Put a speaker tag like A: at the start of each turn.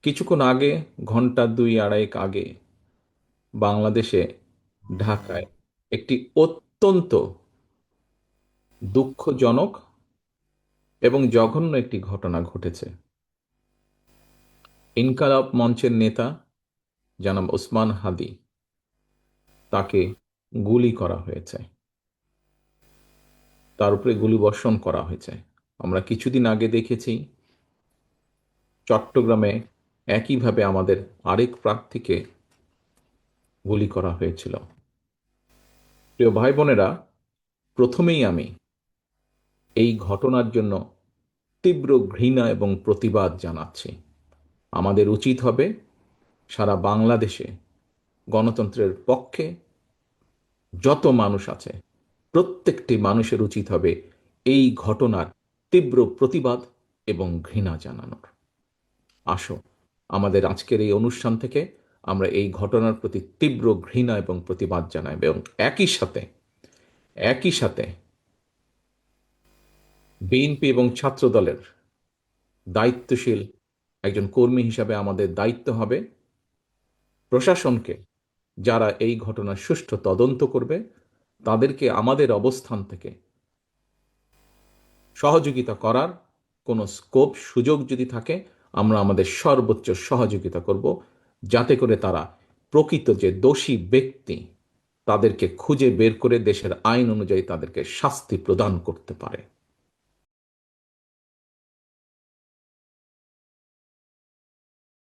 A: কিছুক্ষণ আগে, ঘন্টা দুই আড়াইক আগে, বাংলাদেশে ঢাকায় একটি অত্যন্ত দুঃখজনক এবং জঘন্য একটি ঘটনা ঘটেছে। ইনকালাব মঞ্চের নেতা জনাব ওসমান হাদি, তাকে গুলি করা হয়েছে, তার উপরে গুলিবর্ষণ করা হয়েছে। আমরা কিছুদিন আগে দেখেছি চট্টগ্রামে একইভাবে আমাদের আরেক প্রার্থীকে গুলি করা হয়েছিল। প্রিয় ভাই বোনেরা, প্রথমেই আমি এই ঘটনার জন্য তীব্র ঘৃণা এবং প্রতিবাদ জানাচ্ছি। আমাদের উচিত হবে সারা বাংলাদেশে গণতন্ত্রের পক্ষে যত মানুষ আছে প্রত্যেকটি মানুষের উচিত হবে এই ঘটনার তীব্র প্রতিবাদ এবং ঘৃণা জানানোর। আসো, আমাদের আজকের এই অনুষ্ঠান থেকে আমরা এই ঘটনার প্রতি তীব্র ঘৃণা এবং প্রতিবাদ জানাই এবং একই সাথে বিএনপি এবং ছাত্র দলের দায়িত্বশীল একজন কর্মী হিসাবে আমাদের দায়িত্ব হবে প্রশাসনকে, যারা এই ঘটনার সুষ্ঠু তদন্ত করবে, তাদেরকে আমাদের অবস্থান থেকে সহযোগিতা করার কোনো স্কোপ সুযোগ যদি থাকে, আমরা আমাদের সর্বোচ্চ সহযোগিতা করব, যাতে করে তারা প্রকৃত যে দোষী ব্যক্তি তাদেরকে খুঁজে বের করে দেশের আইন অনুযায়ী তাদেরকে শাস্তি প্রদান করতে পারে।